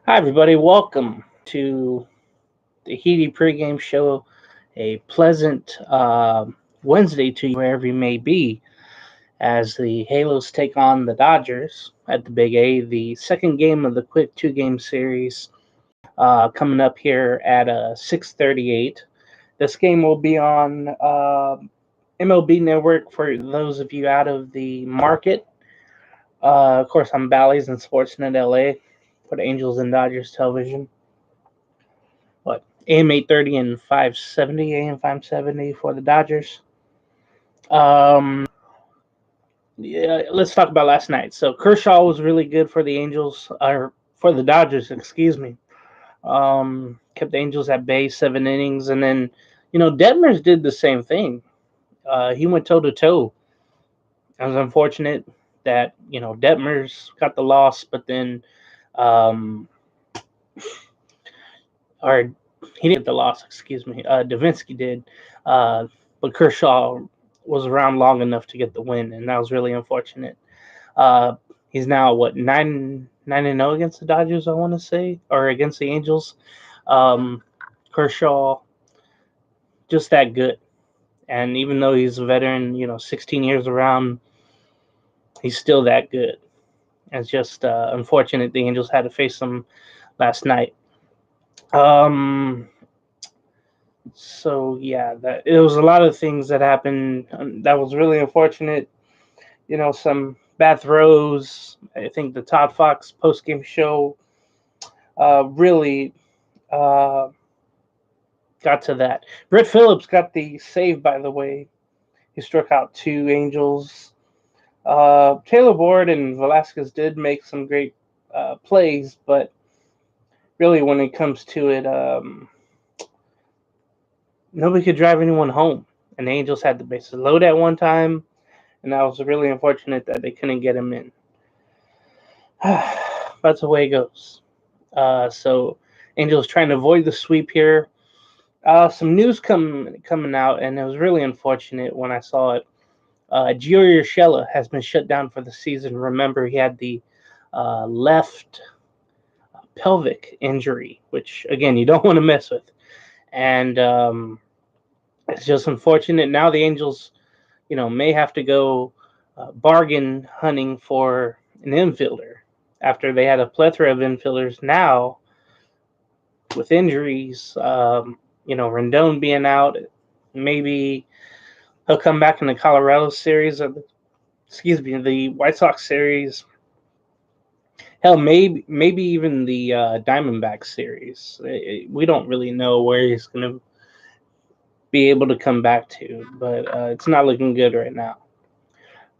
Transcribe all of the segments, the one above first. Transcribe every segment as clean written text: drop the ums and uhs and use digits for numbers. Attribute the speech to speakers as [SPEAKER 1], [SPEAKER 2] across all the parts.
[SPEAKER 1] Hi, everybody. Welcome to the HITI pregame show. A pleasant Wednesday to you, wherever you may be, as the Halos take on the Dodgers at the Big A. The second game of the quick two-game series coming up here at 6:38. This game will be on MLB Network for those of you out of the market. Of course, I'm Bally's and Sportsnet LA for the Angels and Dodgers television. What AM 830 and 570 AM 570 for the Dodgers. Yeah, let's talk about last night. So Kershaw was really good for the Angels, or for the Dodgers, excuse me. Kept the Angels at bay 7 innings, and then Detmers did the same thing. He went toe to toe. It was unfortunate that Detmers got the loss, but then um, or he didn't get the loss, excuse me. Davinsky did, uh, but Kershaw was around long enough to get the win, and that was really unfortunate. Uh, he's now what 9-0 against the Dodgers, I want to say, or against the Angels. Um, Kershaw just that good, and even though he's a veteran, 16 years around, he's still that good. It's just unfortunate the Angels had to face him last night. Um, So yeah, that it was a lot of things that happened that was really unfortunate. Some bad throws. I think the Todd Fox post game show really uh, got to that. Brett Phillips got the save, by the way. He struck out two Angels. Taylor Ward and Velasquez did make some great plays, but really, when it comes to it, nobody could drive anyone home. And the Angels had the bases loaded at one time, and that was really unfortunate that they couldn't get him in. That's the way it goes. So Angels trying to avoid the sweep here. Some news coming out, and it was really unfortunate when I saw it. Gio Urshela has been shut down for the season. Remember, he had the left pelvic injury, which again you don't want to mess with, and it's just unfortunate. Now the Angels, may have to go bargain hunting for an infielder after they had a plethora of infielders. Now, with injuries, Rendon being out, maybe he'll come back in the Colorado series, or the White Sox series. Hell, maybe even the Diamondback series. We don't really know where he's going to be able to come back to, but it's not looking good right now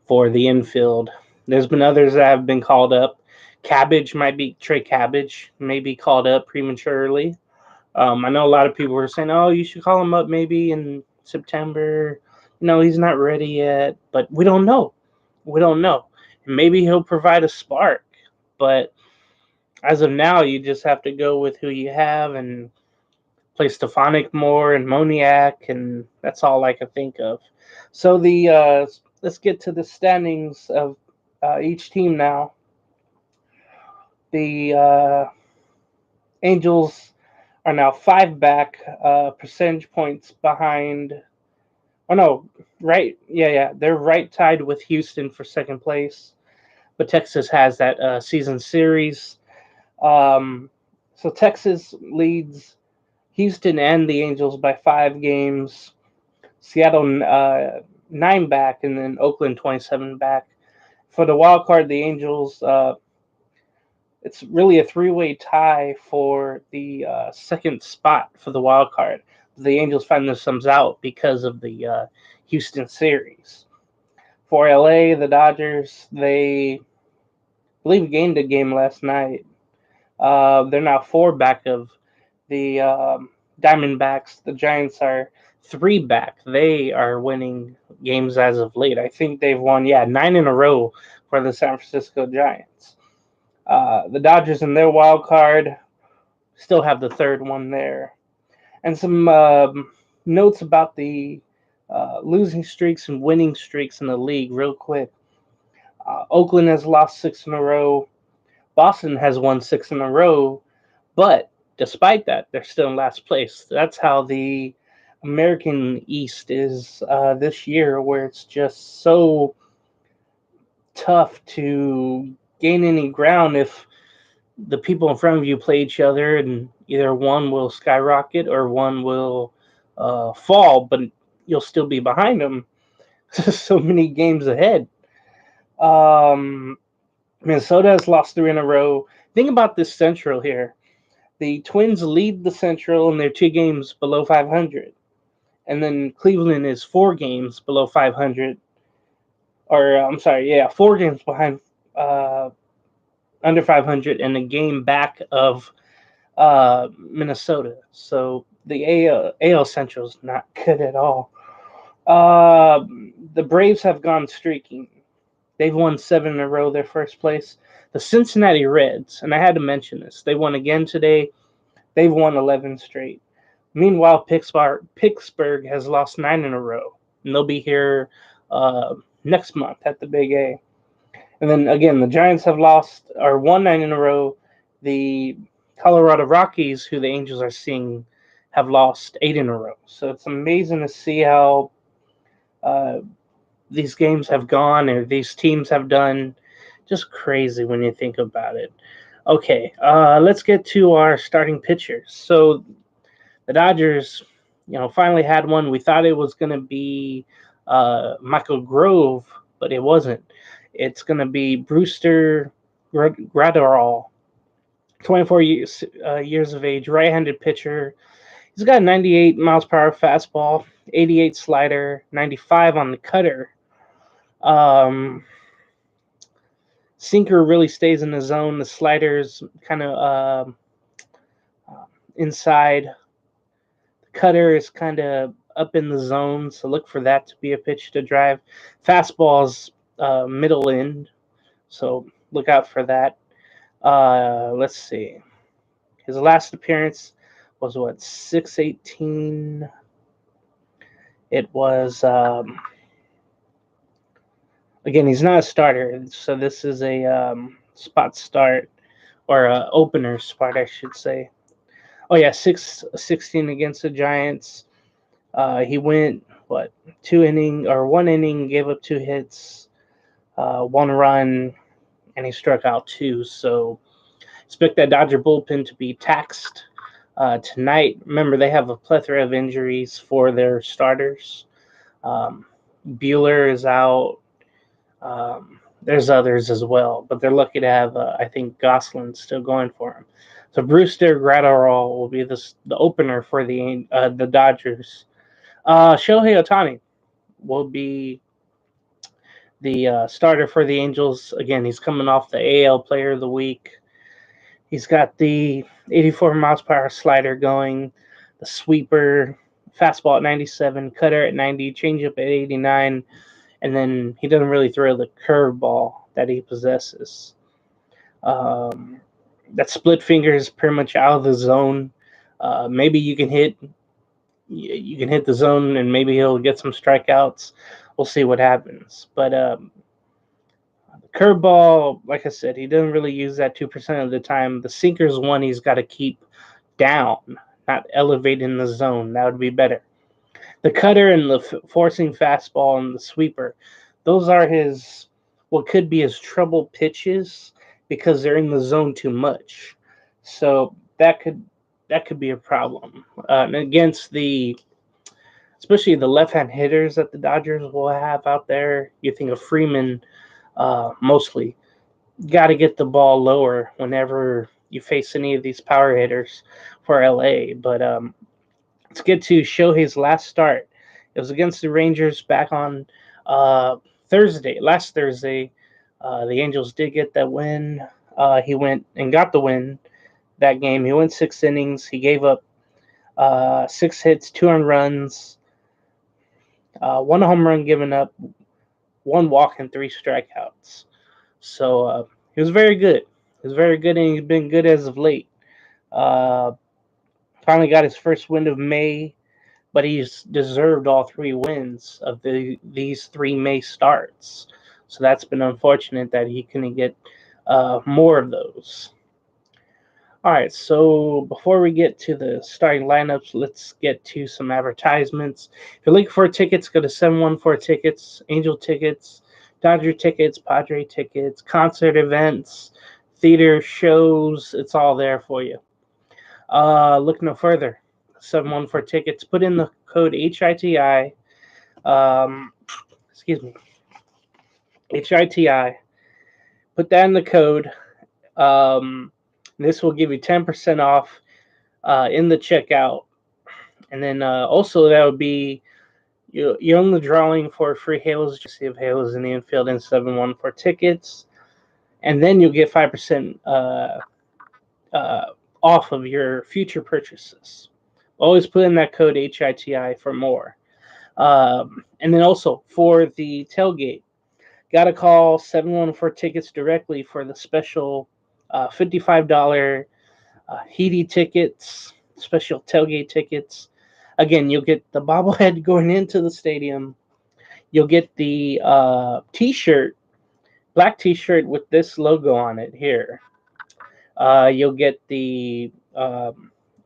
[SPEAKER 1] for the infield. There's been others that have been called up. Trey Cabbage may be called up prematurely. I know a lot of people were saying, "Oh, you should call him up maybe in September." He's not ready yet, but we don't know. We don't know. Maybe he'll provide a spark, but as of now, you just have to go with who you have and play Stefanik more and Moniak, and that's all I can think of. So let's get to the standings of each team now. The Angels are now five back, percentage points behind. Oh no, right? Yeah. They're right tied with Houston for second place, but Texas has that season series. So Texas leads Houston and the Angels by 5 games. Seattle 9 back, and then Oakland 27 back. For the wild card, the Angels. It's really a three-way tie for the second spot for the wild card. The Angels find themselves out because of the Houston series. For LA, the Dodgers, they believe gained a game last night. They're now 4 back of the Diamondbacks. The Giants are 3 back. They are winning games as of late. I think they've won, 9 in a row for the San Francisco Giants. The Dodgers in their wild card still have the third one there. And some notes about the losing streaks and winning streaks in the league, real quick. Oakland has lost 6 in a row. Boston has won 6 in a row. But despite that, they're still in last place. That's how the American East is this year, where it's just so tough to gain any ground if the people in front of you play each other, and either one will skyrocket or one will fall, but you'll still be behind them. So many games ahead. Um, Minnesota has lost 3 in a row. Think about this Central here. The Twins lead the Central, and they're 2 games below 500. And then Cleveland is 4 games below 500. Or, I'm sorry, yeah, 4 games behind, under 500, and a game back of Minnesota. So the AL Central is not good at all. The Braves have gone streaking. They've won 7 in a row, their first place. The Cincinnati Reds, and I had to mention this, they won again today. They've won 11 straight. Meanwhile, Pittsburgh has lost 9 in a row, and they'll be here next month at the Big A. And then again, the Giants have lost or won 9 in a row. The Colorado Rockies, who the Angels are seeing, have lost 8 in a row. So it's amazing to see how uh, these games have gone or these teams have done. Just crazy when you think about it. Okay, let's get to our starting pitchers. So the Dodgers, finally had one. We thought it was going to be Michael Grove, but it wasn't. It's going to be Brewster Gratterall, 24 years of age, right-handed pitcher. He's got 98 miles per hour fastball, 88 slider, 95 on the cutter. Sinker really stays in the zone. The slider's kind of inside. The cutter is kind of up in the zone, so look for that to be a pitch to drive. Fastball's middle end, so look out for that. Let's see. His last appearance was 6/18. It was again, he's not a starter, so this is a spot start or opener spot, I should say. Oh yeah, 6/16 against the Giants. He went 1 inning, gave up 2 hits, 1 run, and he struck out 2. So expect that Dodger bullpen to be taxed tonight. Remember, they have a plethora of injuries for their starters. Bueller is out. There's others as well, but they're lucky to have, I think, Gosselin still going for him. So Brewster Gratterall will be the opener for the Dodgers. Shohei Ohtani will be the starter for the Angels. Again, he's coming off the AL Player of the Week. He's got the 84 miles per hour slider going, the sweeper, fastball at 97, cutter at 90, changeup at 89, and then he doesn't really throw the curveball that he possesses. That split finger is pretty much out of the zone. Maybe you can hit the zone, and maybe he'll get some strikeouts. We'll see what happens. But the curveball, like I said, he doesn't really use that 2% of the time. The sinker's one he's got to keep down, not elevate in the zone. That would be better. The cutter and the forcing fastball and the sweeper, those are what could be his trouble pitches because they're in the zone too much. So that could be a problem. And against especially the left-hand hitters that the Dodgers will have out there, you think of Freeman mostly. Got to get the ball lower whenever you face any of these power hitters for LA. But let's get to Shohei's last start. It was against the Rangers back on last Thursday. The Angels did get that win. He went and got the win that game. He went 6 innings. He gave up 6 hits, 2 earned runs, 1 home run given up, 1 walk, and 3 strikeouts. So he was very good. He was very good, and he's been good as of late. Finally got his first win of May, but he's deserved all 3 wins of these 3 May starts. So that's been unfortunate that he couldn't get more of those. All right, so before we get to the starting lineups, let's get to some advertisements. If you're looking for tickets, go to 714 Tickets, Angel Tickets, Dodger Tickets, Padre Tickets, concert events, theater shows. It's all there for you. Look no further. 714 Tickets. Put in the code HITI. Um, excuse me, HITI. Put that in the code. This will give you 10% off in the checkout. And then also that would be you're only drawing for free Halos jersey of Halos in the Infield and 714 Tickets. And then you'll get 5% uh, off of your future purchases. Always put in that code HITI for more. And then also for the tailgate, got to call 714 Tickets directly for the special $55 HITI tickets, special tailgate tickets. Again, you'll get the bobblehead going into the stadium. You'll get the T-shirt, black T-shirt with this logo on it here. You'll get the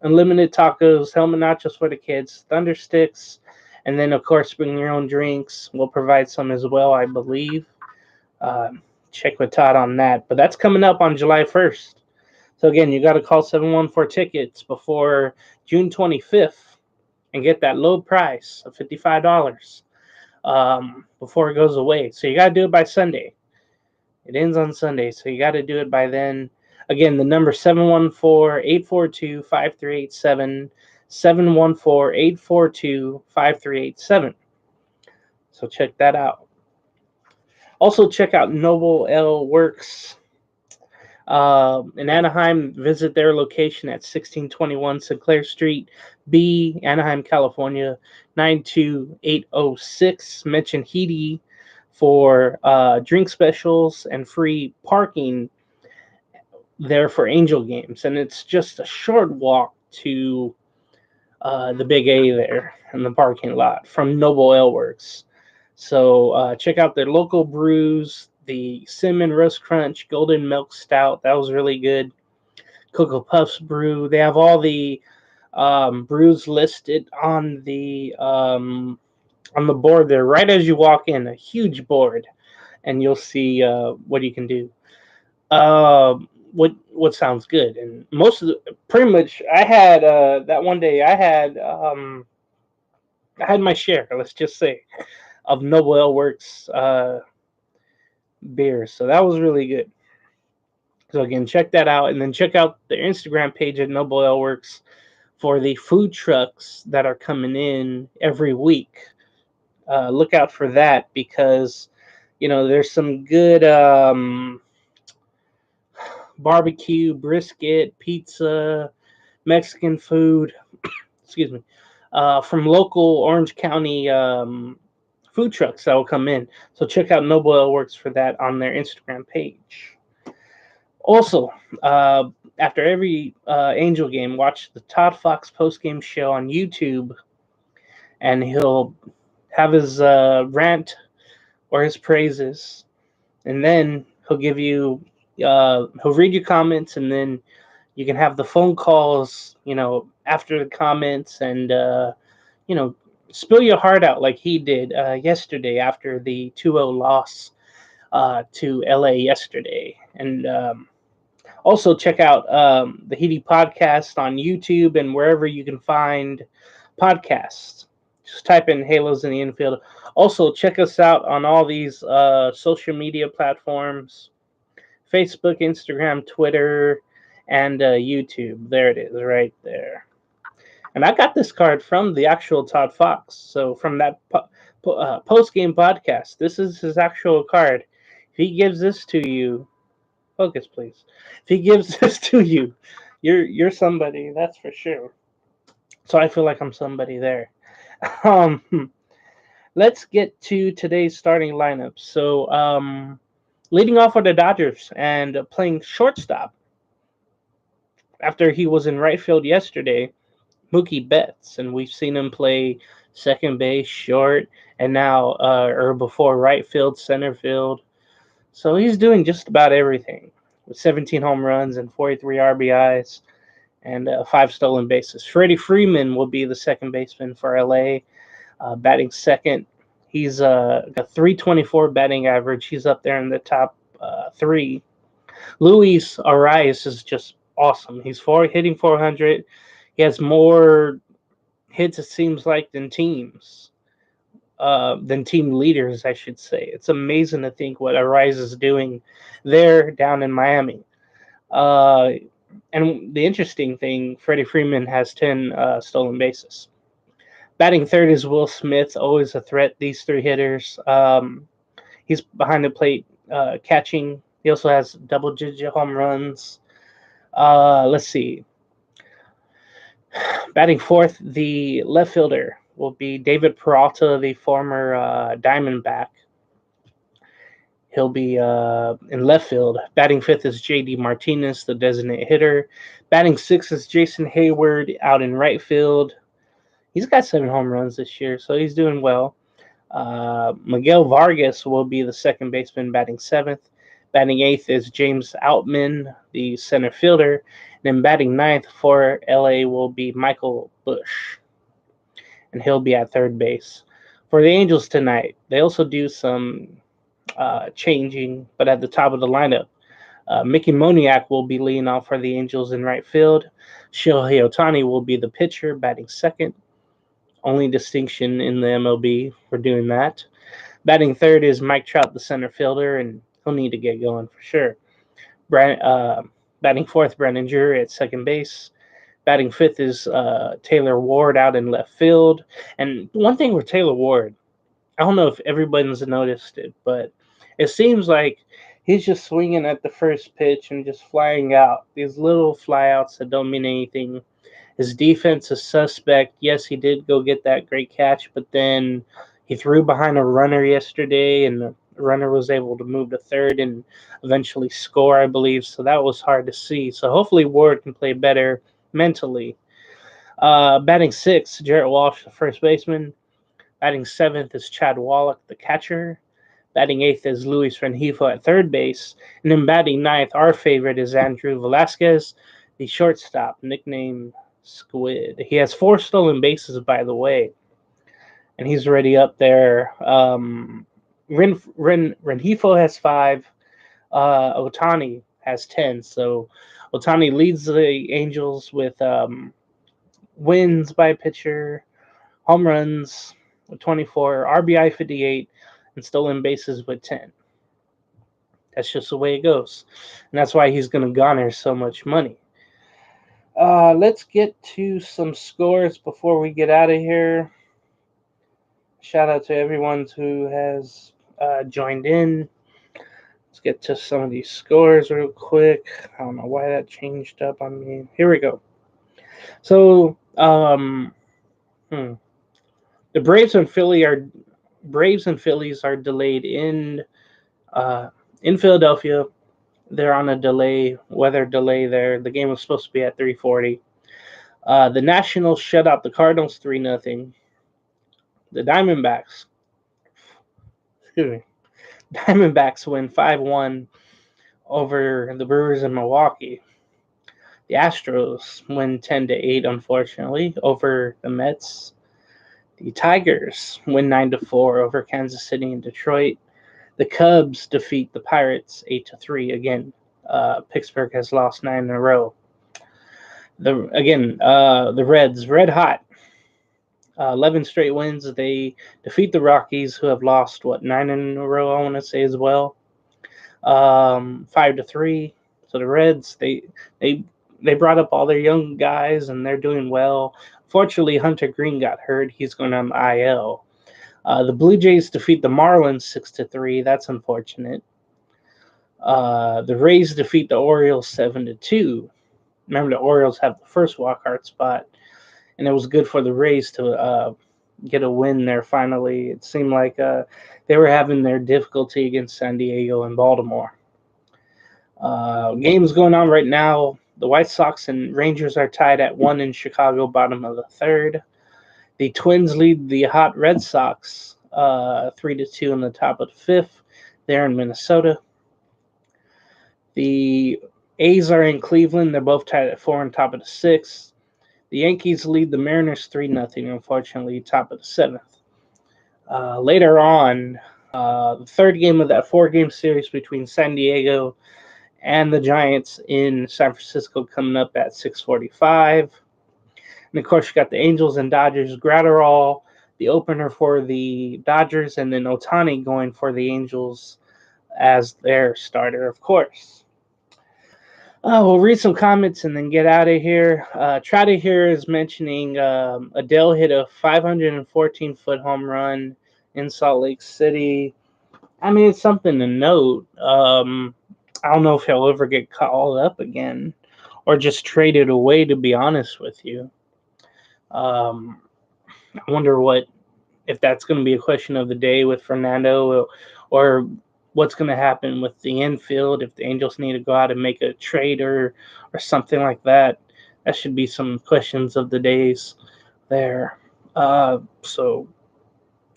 [SPEAKER 1] unlimited tacos, helmet nachos for the kids, thunder sticks, and then of course bring your own drinks. We'll provide some as well, I believe. Check with Todd on that. But that's coming up on July 1st. So again, you got to call 714 Tickets before June 25th and get that low price of $55 before it goes away. So you got to do it by Sunday. It ends on Sunday, so you got to do it by then. Again, the number 714-842-5387, 714-842-5387. So check that out. Also check out Noble L Works in Anaheim. Visit their location at 1621 Sinclair Street, B, Anaheim, California, 92806. Mention HITI for drink specials and free parking there for Angel games. And it's just a short walk to the Big A there in the parking lot from Noble Ale Works. So check out their local brews, the Cinnamon Roast Crunch Golden Milk Stout. That was really good. Cocoa Puffs brew. They have all the brews listed on the board there. Right as you walk in, a huge board, and you'll see what you can do. What sounds good, and most of the pretty much I had that one day I had my share. Let's just say of Noble Ale Works beers. So that was really good. So again, check that out, and then check out their Instagram page at Noble Ale Works for the food trucks that are coming in every week. Look out for that because there's some good barbecue, brisket, pizza, Mexican food. Excuse me, from local Orange County food trucks that will come in. So check out Noble Ale Works for that on their Instagram page. Also, after every Angel game, watch the Todd Fox post-game show on YouTube, and he'll have his rant or his praises, and then he'll give you, he'll read your comments, and then you can have the phone calls, after the comments, and spill your heart out like he did yesterday after the 2-0 loss to LA yesterday. And also check out the HITI podcast on YouTube and wherever you can find podcasts. Just type in Halos in the Infield. Also check us out on all these social media platforms: Facebook, Instagram, Twitter, and YouTube. There it is, right there. And I got this card from the actual Todd Fox. So from that post-game podcast, this is his actual card. If he gives this to you, focus please. If he gives this to you, you're somebody, that's for sure. So I feel like I'm somebody there. Let's get to today's starting lineup. So leading off with the Dodgers and playing shortstop after he was in right field yesterday, Mookie Betts, and we've seen him play second base, short, and now or before right field, center field. So he's doing just about everything. with 17 home runs and 43 RBIs and 5 stolen bases. Freddie Freeman will be the second baseman for LA, batting second. He's got 324 batting average. He's up there in the top three. Luis Arias is just awesome. He's hitting 400. He has more hits, it seems like, than team leaders, I should say. It's amazing to think what Arias is doing there down in Miami. And the interesting thing, Freddie Freeman has 10 stolen bases. Batting third is Will Smith, always a threat. These three hitters. He's behind the plate catching. He also has double-digit home runs. Let's see. Batting fourth, the left fielder will be David Peralta, the former Diamondback. He'll be in left field. Batting fifth is J.D. Martinez, the designated hitter. Batting sixth is Jason Hayward out in right field. He's got 7 home runs this year, so he's doing well. Miguel Vargas will be the second baseman, batting seventh. Batting eighth is James Outman, the center fielder. And then batting ninth for LA will be Michael Busch, and he'll be at third base. For the Angels tonight, they also do some changing, but at the top of the lineup, Mickey Moniak will be leading off for the Angels in right field. Shohei Ohtani will be the pitcher, batting second. Only distinction in the MLB for doing that. Batting third is Mike Trout, the center fielder, and he'll need to get going for sure. Batting fourth, Brandon Drury at second base. Batting fifth is Taylor Ward out in left field. And one thing with Taylor Ward, I don't know if everybody's noticed it, but it seems like he's just swinging at the first pitch and just flying out. These little flyouts that don't mean anything. His defense is suspect. Yes, he did go get that great catch, but then he threw behind a runner yesterday, and the runner was able to move to third and eventually score, I believe. So that was hard to see. So hopefully Ward can play better mentally. Batting sixth, Jarrett Walsh, the first baseman. Batting seventh is Chad Wallach, the catcher. Batting eighth is Luis Rengifo at third base. And then batting ninth, our favorite is Andrew Velasquez, the shortstop, nicknamed Squid. He has 4 stolen bases, by the way, and he's already up there. Rengifo has 5. Ohtani has 10. So Ohtani leads the Angels with wins by pitcher, home runs with 24, RBI 58, and stolen bases with 10. That's just the way it goes, and that's why he's going to garner so much money. Let's get to some scores before we get out of here. Shout out to everyone who has joined in. Let's get to some of these scores real quick. I don't know why that changed up on me. Here we go. So, the Braves and Phillies are delayed in Philadelphia. They're on a weather delay there. The game was supposed to be at 3:40. The Nationals shut out the Cardinals 3-0. The Diamondbacks win 5-1 over the Brewers in Milwaukee. The Astros win 10-8, unfortunately, over the Mets. The Tigers win 9-4 over Kansas City and Detroit. The Cubs defeat the Pirates 8-3. Again, Pittsburgh has lost 9 in a row. The Reds, red hot. 11 straight wins. They defeat the Rockies, who have lost 9 in a row, I want to say, as well. 5-3. So the Reds, they brought up all their young guys, and they're doing well. Fortunately, Hunter Green got hurt. He's going on the IL. The Blue Jays defeat the Marlins 6-3. That's unfortunate. The Rays defeat the Orioles 7-2. Remember, the Orioles have the first wildcard spot, and it was good for the Rays to get a win there finally. It seemed like they were having their difficulty against San Diego and Baltimore. Games going on right now. The White Sox and Rangers are tied at 1 in Chicago, bottom of the third. The Twins lead the hot Red Sox 3-2 in the top of the fifth there in Minnesota. The A's are in Cleveland. They're both tied at 4 on top of the 6th. The Yankees lead the Mariners 3-0, unfortunately, top of the 7th. Later on, the third game of that 4-game series between San Diego and the Giants in San Francisco coming up at 6:45. And of course, you got the Angels and Dodgers. Gratterall, the opener for the Dodgers, and then Ohtani going for the Angels as their starter, of course. We'll read some comments and then get out of here. Trout here is mentioning Adele hit a 514-foot home run in Salt Lake City. I mean, it's something to note. I don't know if he'll ever get called up again or just traded away, to be honest with you. I wonder if that's going to be a question of the day with Fernando, or what's going to happen with the infield if the Angels need to go out and make a trade or something like that. That should be some questions of the days there. So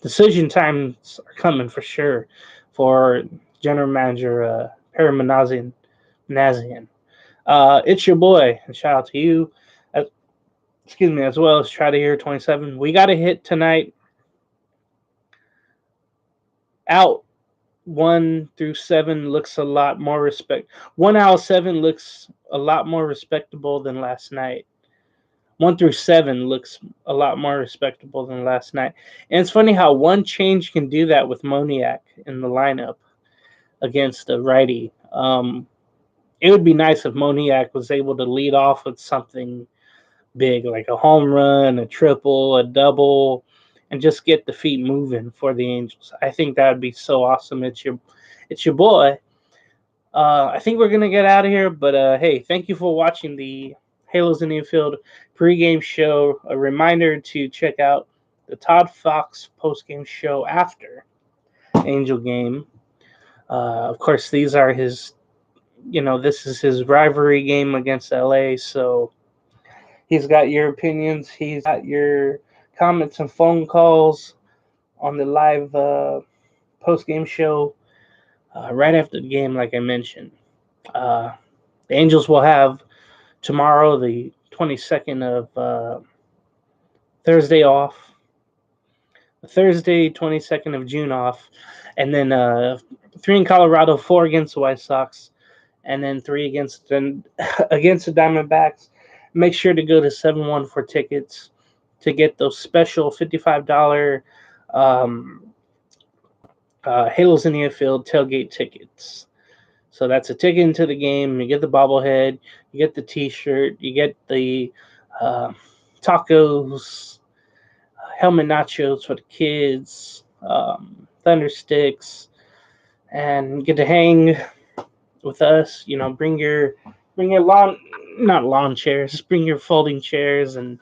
[SPEAKER 1] decision times are coming for sure for general manager Perry Manassian. It's your boy, and shout out to you. As well as Try to Hear 27. We got a hit tonight. Out 1 through 7 looks a lot more 1 out of 7 looks a lot more respectable than last night. 1 through 7 looks a lot more respectable than last night. And it's funny how one change can do that with Moniak in the lineup against the righty. It would be nice if Moniak was able to lead off with something big, like a home run, a triple, a double, and just get the feet moving for the Angels. I think that would be so awesome. It's your boy. I think we're gonna get out of here, but hey, thank you for watching the Halos in Infield pregame show. A reminder to check out the Todd Fox postgame show after Angel game. Of course, these are his. This is his rivalry game against LA, so he's got your opinions. He's got your comments and phone calls on the live post-game show right after the game, like I mentioned. The Angels will have tomorrow, the 22nd of Thursday off. Thursday, 22nd of June off. And then 3 in Colorado, 4 against the White Sox, and then 3 against the Diamondbacks. Make sure to go to 7-1 for tickets to get those special $55 Halos in the Infield tailgate tickets. So that's a ticket into the game. You get the bobblehead, you get the T-shirt, you get the tacos, helmet nachos for the kids, thunder sticks, and get to hang with us. Bring your not lawn chairs, bring your folding chairs, and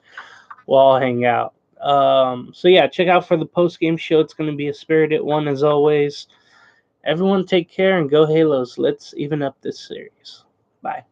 [SPEAKER 1] we'll all hang out. So yeah, check out for the post-game show. It's going to be a spirited one as always. Everyone take care and go Halos. Let's even up this series. Bye.